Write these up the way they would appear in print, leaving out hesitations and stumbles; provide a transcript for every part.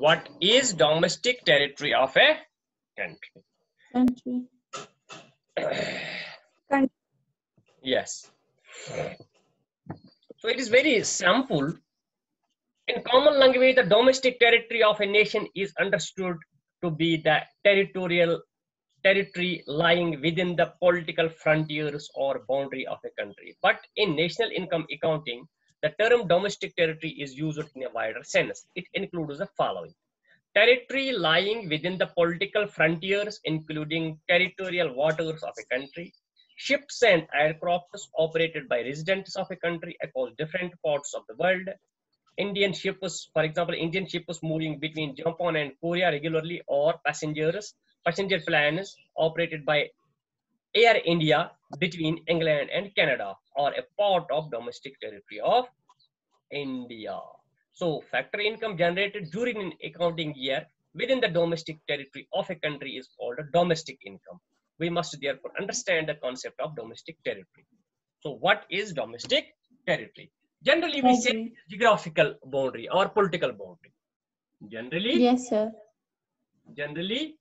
What is domestic territory of a country? Country. Yes. So it is very simple. In common language, the domestic territory of a nation is understood to be the territory lying within the political frontiers or boundary of a country. But in national income accounting, the term domestic territory is used in a wider sense. It includes the following: territory lying within the political frontiers, including territorial waters of a country; ships and aircrafts operated by residents of a country across different parts of the world; Indian ships, for example, Indian ships moving between Japan and Korea regularly, or passenger planes operated by Air India between England and Canada, are a part of domestic territory of India. So factory income generated during an accounting year within the domestic territory of a country is called a domestic income. We must therefore understand the concept of domestic territory. So what is domestic territory? Generally, we say geographical boundary or political boundary. Generally, Yes, sir. Generally,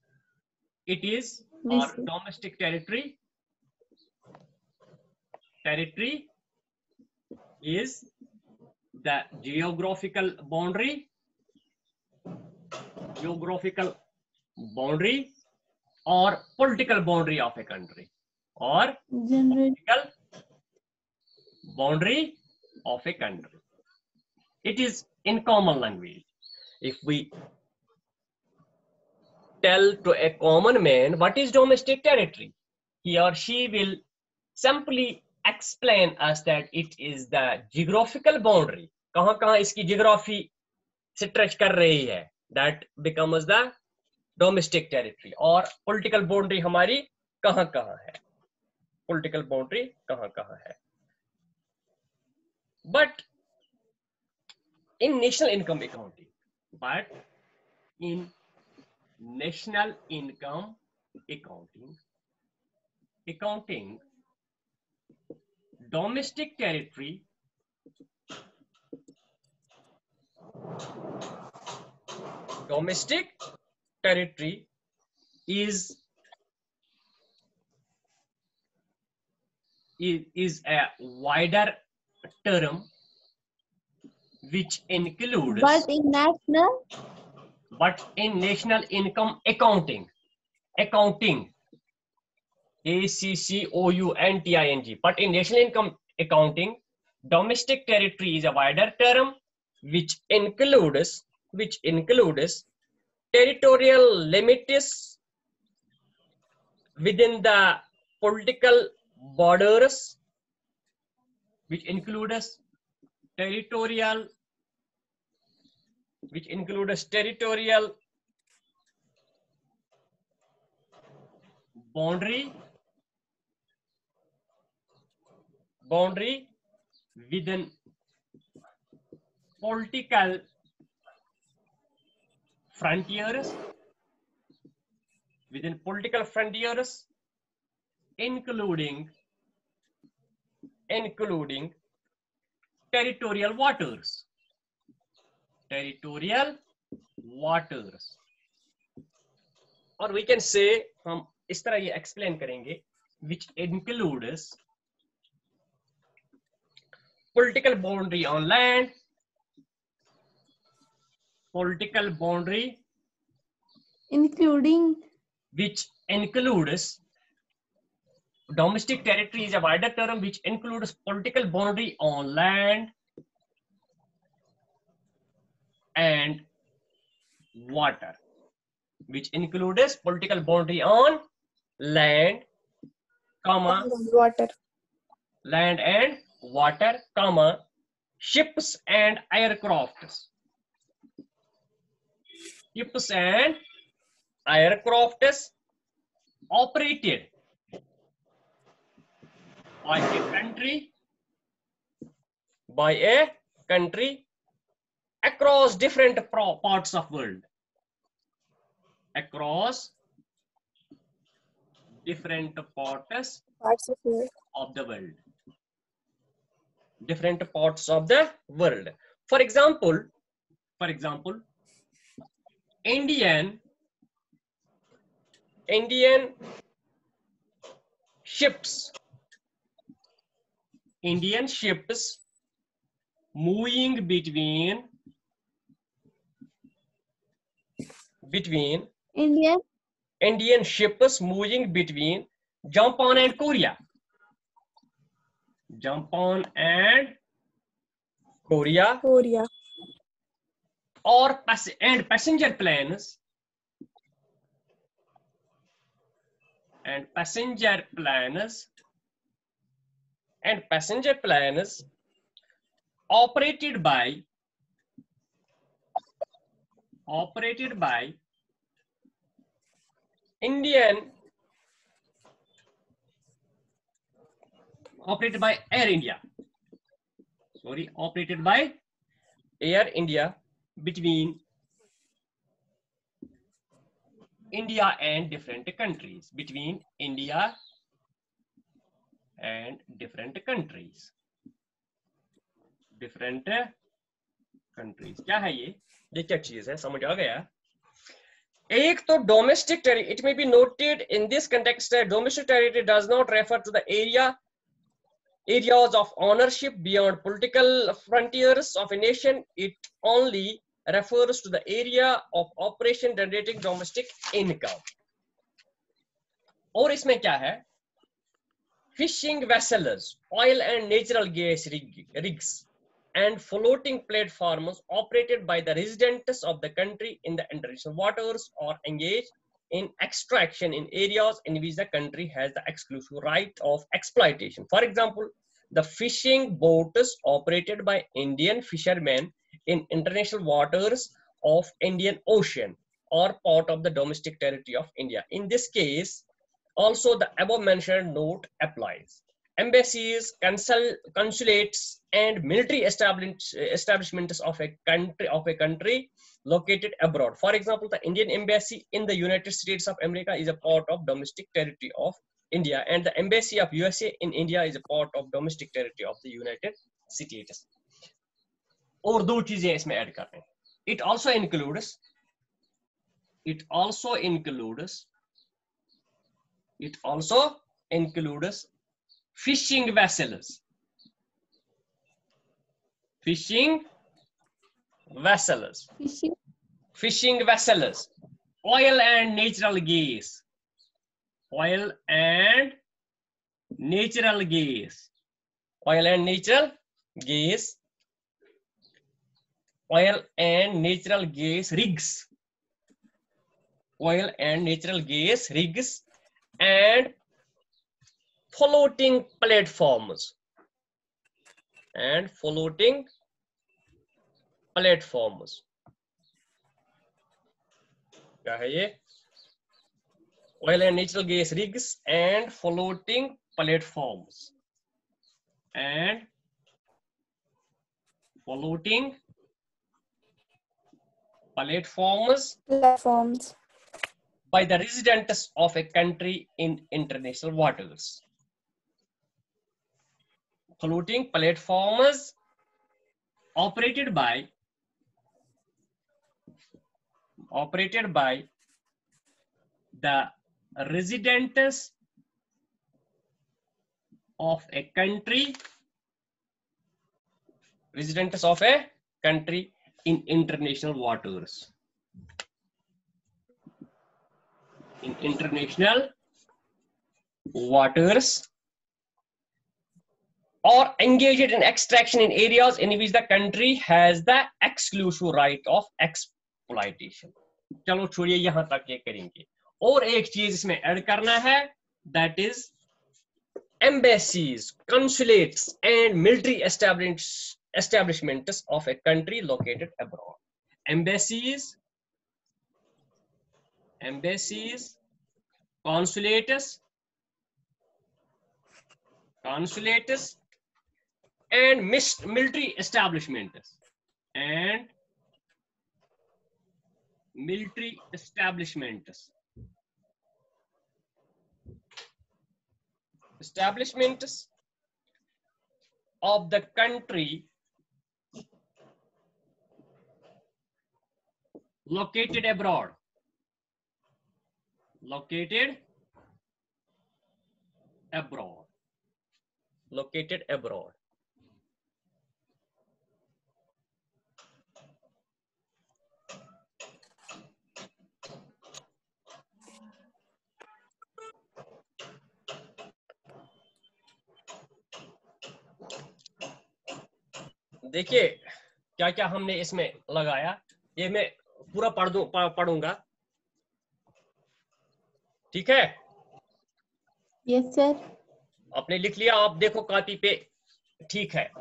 it is Yes, our sir. domestic territory. Territory is the geographical boundary or political boundary of a country, or General. political boundary of a country. It is in common language. If we tell to a common man what is domestic territory, he or she will simply explain us that it is the geographical boundary. कहाँ इसकी geography stretch कर रही है, that becomes the domestic territory. और political boundary हमारी कहाँ है, political boundary कहाँ है. But in national income accounting, domestic territory is a wider term which includes But in national income accounting ACCOUNTING, but in national income accounting, domestic territory is a wider term which includes territorial limits within the political borders, which includes territorial boundary within political frontiers, including territorial waters. Or we can say, हम इस तरह ये explain करेंगे, which includes political boundary on land, including which includes domestic territory is a wider term which includes political boundary on land and water, land and water, ships and aircrafts operated by a country across different parts of world. Different parts of the world. For example, Indian ships moving between Indian ships moving between Japan and Korea. Japan and Korea. Or passenger planes operated by Air India. Operated by Air India between India and different countries. क्या है ये क्या चीज है, समझ आ गया? एक तो domestic territory, it may be noted in this context that domestic territory does not refer to the areas of ownership beyond political frontiers of a nation. It only refers to the area of operation generating domestic income. और इसमें क्या है? Fishing vessels, oil and natural gas rigs, and floating platforms operated by the residents of the country in the international waters or engaged in extraction in areas in which the country has the exclusive right of exploitation. For example, the fishing boats operated by Indian fishermen in international waters of Indian Ocean are part of the domestic territory of India. In this case, also the above mentioned note applies. Embassies, consulates, and military establishments of a country located abroad. For example, the Indian Embassy in the United States of America is a part of domestic territory of India, and the Embassy of USA in India is a part of domestic territory of the United States. और दो चीजें इसमें add कर रहे हैं. It also includes fishing vessels, oil and natural gas, rigs, and floating platforms. क्या है ये? Oil and natural gas rigs and floating platforms. By the residents of a country in international waters. Floating platforms operated by the residents of a country in international waters. Or engaged in extraction in areas in which the country has the exclusive right of exploitation. चलो छोड़िए, यहां तक ये करेंगे. और एक चीज इसमें ऐड करना है, that is embassies, consulates, and military establishments of a country located abroad. Embassies, consulates, and military establishments, of the country located abroad, located abroad, located abroad. देखिए क्या क्या हमने इसमें लगाया, ये मैं पूरा पढ़ूंगा, ठीक है? Yes, sir. आपने लिख लिया, आप देखो कॉपी पे, ठीक है?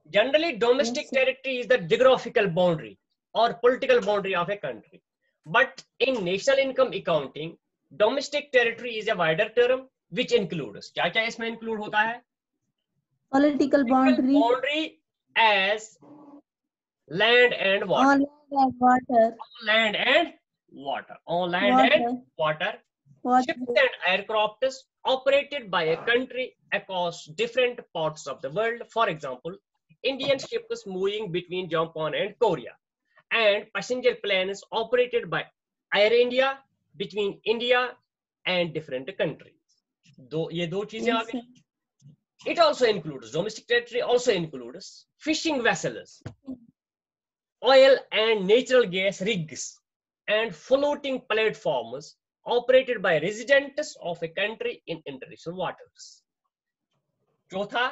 Generally domestic Yes, sir. Territory is the geographical boundary और political boundary of a country, but in national income accounting domestic territory is a wider term which includes, क्या क्या इसमें इंक्लूड होता है? Political boundary. Boundary as land and water, On land and water. land and water, on land and water, ships Water. and aircrafts operated by a country across different parts of the world. For example, Indian ships moving between Japan and Korea, and passenger planes operated by Air India between India and different countries. ये दो चीजें आ Yes, गई. sir. It also includes, domestic territory also includes fishing vessels, oil and natural gas rigs, and floating platforms operated by residents of a country in international waters. चौथा,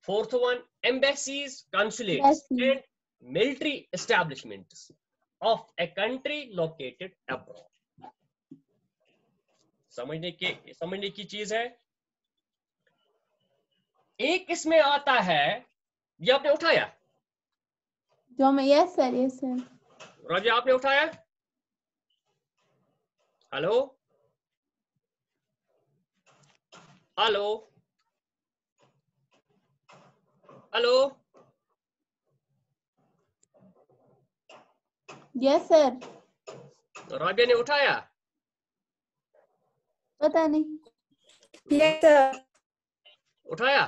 fourth one, embassies, consulates, Embassy. and military establishments of a country located abroad. समझने की चीज है. एक इसमें आता है, ये आपने उठाया जो मैं, yes, sir. Yes, sir. राजा, आपने उठाया? Hello hello hello, Yes, sir. Rabia ने उठाया? पता नहीं. Yes, sir. उठाया?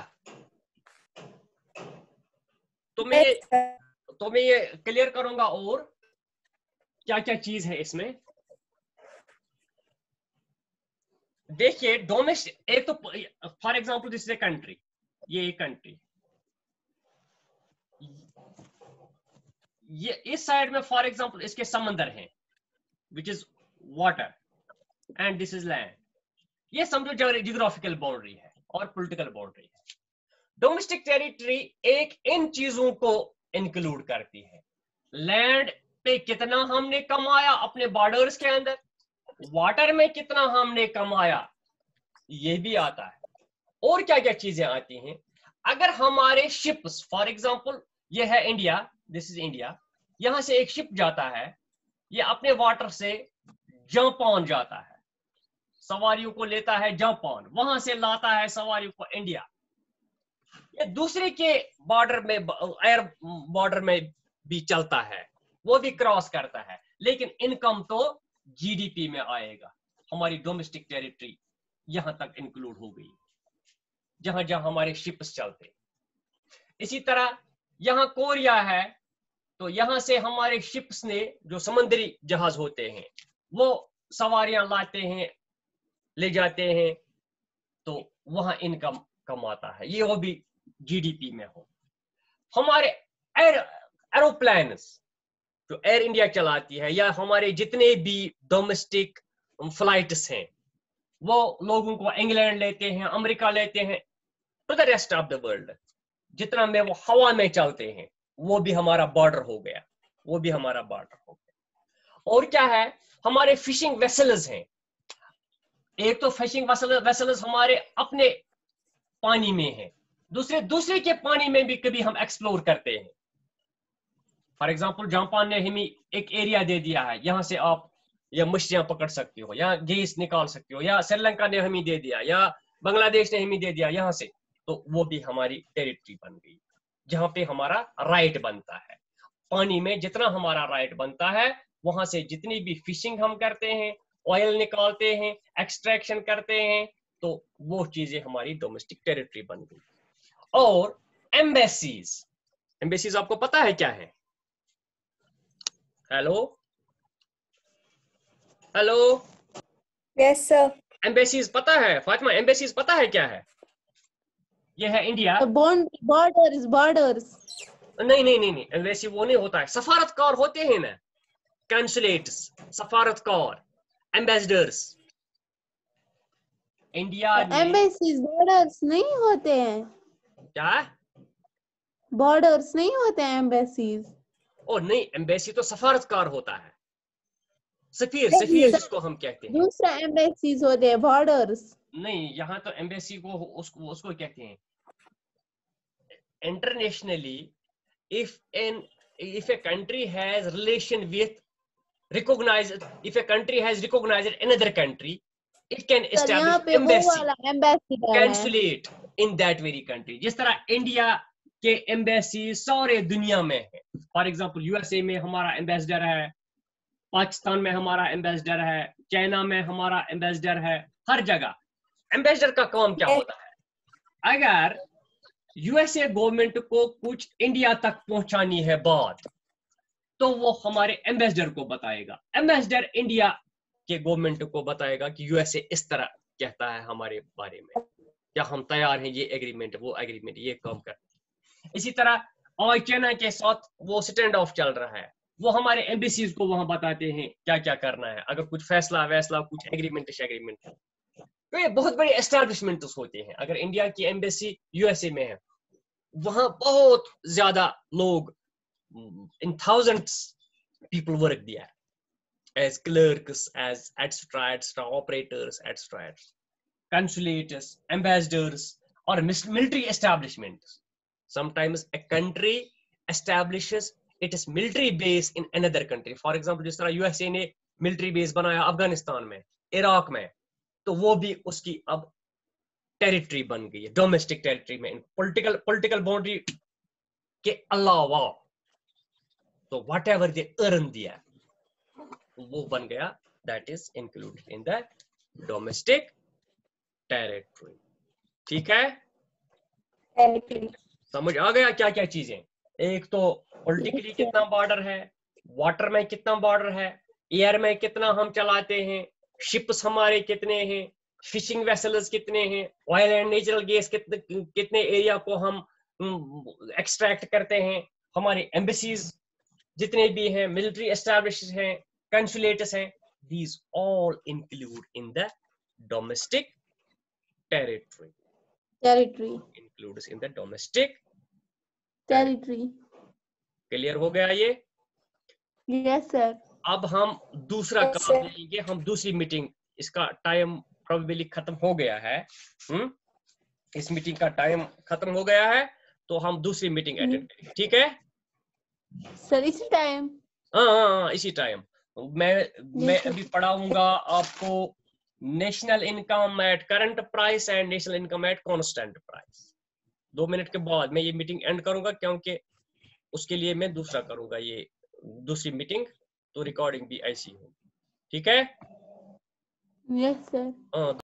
तो Yes, sir. मैं ये क्लियर करूंगा और क्या क्या चीज है इसमें. देखिए डोमेस्टिक, एक तो for example this is a country, ये एक कंट्री, ये इस साइड में फॉर एग्जांपल इसके समंदर हैं which is water, and this is land. ये समझो जियोग्राफिकल बाउंड्री है और पॉलिटिकल बाउंड्री है. डोमेस्टिक टेरिटरी एक इन चीजों को इंक्लूड करती है. लैंड पे कितना हमने कमाया अपने बॉर्डर्स के अंदर, वाटर में कितना हमने कमाया, ये भी आता है. और क्या क्या चीजें आती हैं, अगर हमारे शिप्स, फॉर एग्जांपल ये है इंडिया, दिस इज इंडिया, यहां से एक शिप जाता है, ये अपने वाटर से जापान जाता है, सवारियों को लेता है जापान, वहां से लाता है सवारियों को इंडिया, ये दूसरे के बॉर्डर में, एयर बॉर्डर में भी चलता है, वो भी क्रॉस करता है, लेकिन इनकम तो जीडीपी में आएगा. हमारी डोमेस्टिक टेरिटरी यहां तक इंक्लूड हो गई, जहां जहां हमारे शिप्स चलते. इसी तरह यहां कोरिया है, तो यहां से हमारे शिप्स ने, जो समुद्री जहाज होते हैं, वो सवारियां लाते हैं, ले जाते हैं, तो वहां इनकम कमाता है, ये वो भी जीडीपी में हो. हमारे एरोप्लेन्स जो एयर इंडिया चलाती है, या हमारे जितने भी डोमेस्टिक फ्लाइट्स हैं, वो लोगों को इंग्लैंड लेते हैं, अमेरिका लेते हैं, to the rest of the world, जितना में वो हवा में चलते हैं, वो भी हमारा बॉर्डर हो गया, वो भी हमारा बॉर्डर हो गया. और क्या है, हमारे फिशिंग वेसल्स हैं. एक तो फिशिंग वेसल्स हमारे अपने पानी में है, दूसरे के पानी में भी कभी हम एक्सप्लोर करते हैं. फॉर एग्जांपल जापान ने हमें एक एरिया दे दिया है, यहां से आप या मछलियां पकड़ सकते हो, या गैस निकाल सकते हो, या श्रीलंका ने हमें दे दिया, या बांग्लादेश ने हमें दे दिया यहां से, तो वो भी हमारी टेरिटरी बन गई, जहां पे हमारा राइट बनता है. पानी में जितना हमारा राइट बनता है, वहां से जितनी भी फिशिंग हम करते हैं, ऑयल निकालते हैं, एक्सट्रैक्शन करते हैं, तो वो चीजें हमारी डोमेस्टिक टेरिटरी बन गई. और एम्बेसीज आपको पता है क्या है? Hello hello, Yes, sir. Embassies पता है फातिमा? एम्बेसीज पता है क्या है? ये है इंडिया। Borders. नहीं नहीं नहीं नहीं, एम्बेसी वो नहीं होता है, सफारतकार होते हैं ना, कंसुलेट्स, सफारतकार, एम्बेसडर्स। इंडिया ने Embassies borders नहीं होते हैं. क्या? Borders नहीं होते हैं embassies. ओ नहीं, एम्बेसी तो सफारतकार होता है, सफीर, सफीर जिसको हम कहते हैं। दूसरा embassies होते हैं borders. नहीं, यहाँ तो एम्बेसी को उसको कहते हैं internationally, if a country has relation with recognized, if a country has recognized another country, it can sir यहाँ establish पे वो embassy, वाला ambassador है. consulate in that very country. जिस तरह इंडिया के एम्बेसी सारे दुनिया में है, फॉर एग्जांपल यूएसए में हमारा एम्बेसडर है, पाकिस्तान में हमारा एम्बेसडर है, चाइना में हमारा एम्बेसडर है, हर जगह। एम्बेसडर का काम क्या होता है? अगर यूएसए गवर्नमेंट को कुछ इंडिया तक पहुंचानी है बात, तो वो हमारे एम्बेसडर को बताएगा, एम्बेसडर इंडिया के गवर्नमेंट को बताएगा कि यूएसए इस तरह कहता है हमारे बारे में, क्या हम तैयार हैं, ये एग्रीमेंट, वो एग्रीमेंट, ये काम कर। इसी तरह और चाइना के साथ वो स्टैंड ऑफ चल रहा है, वो हमारे एम्बेसीज को वहां बताते हैं क्या क्या करना है, अगर कुछ फैसला वैसला, कुछ एग्रीमेंट। तो ये बहुत बड़े एस्टैब्लिशमेंट्स होते हैं। अगर इंडिया की एम्बेसी यूएसए में है, वहां बहुत ज्यादा लोग, in thousands people work there as clerks, as etc operators, etc consulators, ambassadors, or military establishments. Sometimes a country establishes its military base in another country. For example, जिस तरह USA ने military base बनाया अफगानिस्तान में, Iraq में, तो वो भी उसकी अब टेरिटरी बन गई है, डोमेस्टिक टेरिटरी में, पॉलिटिकल बाउंड्री के अलावा। तो वट एवर दे अर्न दिया वो बन गया, that is included in the domestic territory. ठीक है, समझ आ गया क्या क्या चीजें? एक तो पॉलिटिकली कितना बॉर्डर है, वाटर में कितना बॉर्डर है, एयर में कितना हम चलाते हैं, शिप्स हमारे कितने हैं, फिशिंग वेसल्स कितने हैं, ऑयल एंड नेचुरल गैस कितने एरिया को हम एक्सट्रैक्ट करते हैं, हमारे एम्बेसीज जितने भी हैं, मिलिट्री एस्टैब्लिशमेंट्स हैं, कंसुलेट्स हैं, these all include in the domestic territory. Includes in the domestic territory. Clear हो गया ये? Yes sir. अब हम दूसरा Yes, काम sir. लेंगे, हम दूसरी मीटिंग, इसका टाइम प्रोबेबली खत्म हो गया है, इस मीटिंग का टाइम खत्म हो गया है, तो हम दूसरी मीटिंग अटेंड करेंगे, ठीक है सर? इसी टाइम? हाँ, इसी टाइम। मैं अभी पढ़ाऊंगा आपको national income at current price and national income at constant price. 2 minute के बाद मैं ये मीटिंग एंड करूंगा, क्योंकि उसके लिए मैं दूसरा करूंगा, ये दूसरी मीटिंग, तो रिकॉर्डिंग भी ऐसी हो, ठीक है? Yes sir.